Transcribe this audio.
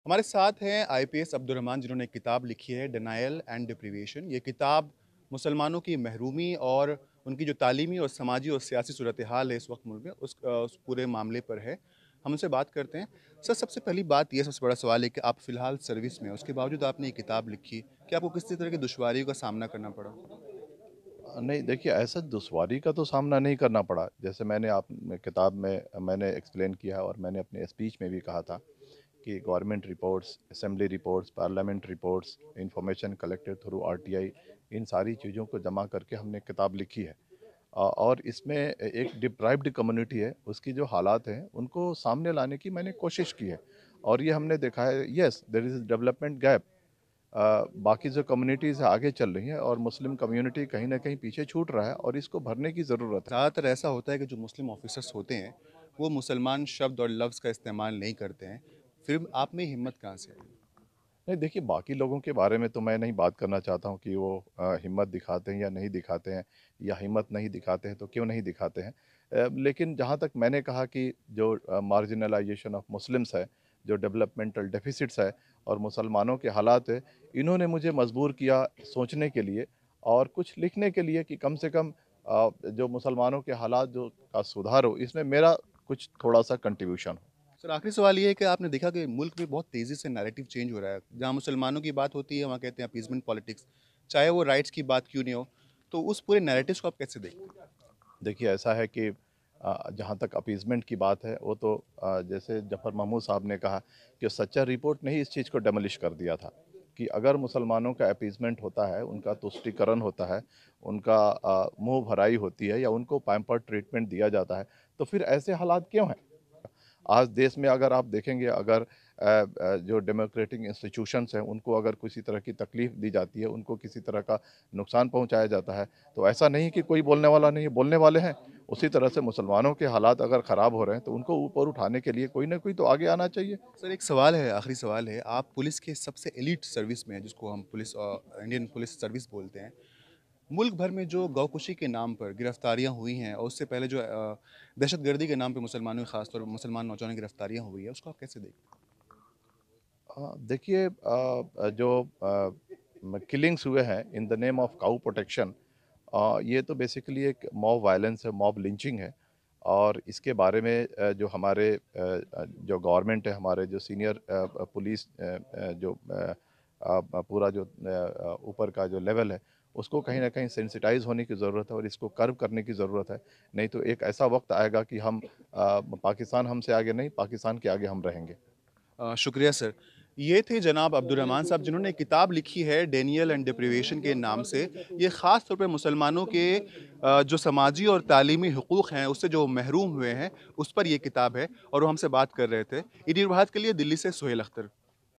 हमारे साथ हैं आईपीएस अब्दुल रहमान जिन्होंने एक किताब लिखी है डिनायल एंड डिप्रीवेशन। ये किताब मुसलमानों की महरूमी और उनकी जो तालीमी और समाजी और सियासी सूरत हाल है इस वक्त मुल्क में उस पूरे मामले पर है। हम उनसे बात करते हैं। सर, सबसे पहली बात ये सबसे बड़ा सवाल है कि आप फ़िलहाल सर्विस में हैं, उसके बावजूद आपने ये किताब लिखी। क्या आपको किसी तरह की दुश्वारियों का सामना करना पड़ा? नहीं देखिए, ऐसा दुश्वारी का तो सामना नहीं करना पड़ा। जैसे मैंने किताब में मैंने एक्सप्लेन किया और मैंने अपने स्पीच में भी कहा था कि government reports, assembly reports, parliament reports, information collected through RTI, इन सारी चीज़ों को जमा करके हमने किताब लिखी है। और इसमें एक डिप्राइव्ड कम्युनिटी है, उसकी जो हालात हैं, उनको सामने लाने की मैंने कोशिश की है। और ये हमने देखा है, yes there is development gap. बाकी जो कम्युनिटीज़ आगे चल रही हैं और मुस्लिम कम्युनिटी कहीं न कहीं पीछे छूट रहा है और इसको भरने की ज़रूरत है। ज़्यादातर ऐसा होता है कि जो मुस्लिम ऑफ़िसर्स होते हैं, वो मुसलमान शब्द और लफ्ज़ का इस्तेमाल नहीं करते हैं। फिर आप में हिम्मत कहाँ से आई? नहीं देखिए, बाकी लोगों के बारे में तो मैं नहीं बात करना चाहता हूँ कि वो हिम्मत दिखाते हैं या नहीं दिखाते हैं, या हिम्मत नहीं दिखाते हैं तो क्यों नहीं दिखाते हैं। लेकिन जहाँ तक मैंने कहा कि जो मार्जिनलाइजेशन ऑफ मुस्लिम्स है, जो डेवलपमेंटल डेफिसिट्स है और मुसलमानों के हालात है, इन्होंने मुझे मजबूर किया सोचने के लिए और कुछ लिखने के लिए कि कम से कम जो मुसलमानों के हालात जो का सुधार हो, इसमें मेरा कुछ थोड़ा-सा कंट्रीब्यूशन हो। सर, आखिरी सवाल ये है कि आपने देखा कि मुल्क में बहुत तेज़ी से नैरेटिव चेंज हो रहा है। जहाँ मुसलमानों की बात होती है, वहाँ कहते हैं अपीज़मेंट पॉलिटिक्स, चाहे वो राइट्स की बात क्यों नहीं हो। तो उस पूरे नैरेटिव्स को आप कैसे देखते हैं? देखिए, ऐसा है कि जहाँ तक अपीज़मेंट की बात है, वो तो जैसे जफ़र महमूद साहब ने कहा कि सच्चा रिपोर्ट ने ही इस चीज़ को डेमोलिश कर दिया था कि अगर मुसलमानों का अपीज़मेंट होता है, उनका तुष्टीकरण होता है, उनका मुँह भराई होती है या उनको पैम्पर्ड ट्रीटमेंट दिया जाता है, तो फिर ऐसे हालात क्यों हैं? आज देश में अगर आप देखेंगे, अगर जो डेमोक्रेटिक इंस्टीट्यूशंस हैं, उनको अगर किसी तरह की तकलीफ़ दी जाती है, उनको किसी तरह का नुकसान पहुँचाया जाता है, तो ऐसा नहीं कि कोई बोलने वाला नहीं है, बोलने वाले हैं। उसी तरह से मुसलमानों के हालात अगर ख़राब हो रहे हैं, तो उनको ऊपर उठाने के लिए कोई न कोई तो आगे आना चाहिए। सर, एक सवाल है, आखिरी सवाल है। आप पुलिस के सबसे एलीट सर्विस में हैं, जिसको हम पुलिस इंडियन पुलिस सर्विस बोलते हैं। मुल्क भर में जो गौकशी के नाम पर गिरफ्तारियाँ हुई हैं और उससे पहले जो दहशतगर्दी के नाम पे मुसलमानों की ख़ासतौर पर मुसलमान नौजवानों की गिरफ्तारियाँ हुई है, उसको आप कैसे देखते हैं? देखिए, जो किलिंग्स हुए हैं in the name of cow protection, ये तो बेसिकली एक मॉब वायलेंस है, मॉब लिंचिंग है। और इसके बारे में जो हमारे जो गवर्नमेंट है, हमारे जो सीनियर पुलिस जो पूरा जो ऊपर का जो लेवल है, उसको कहीं न कहीं सेंसिटाइज़ होने की ज़रूरत है और इसको कर्व करने की ज़रूरत है। नहीं तो एक ऐसा वक़्त आएगा कि पाकिस्तान हमसे आगे नहीं, पाकिस्तान के आगे हम रहेंगे। शुक्रिया सर। ये थे जनाब अब्दुल रहमान साहब जिन्होंने एक किताब लिखी है डेनियल एंड डिप्रिवेशन के नाम से। ये ख़ास तौर पे मुसलमानों के जो समाजी और तालीमी हुकूक़ हैं उससे जो महरूम हुए हैं उस पर ये किताब है और वो हमसे बात कर रहे थे। इन्हीं बात के लिए दिल्ली से सुहेल अख्तर।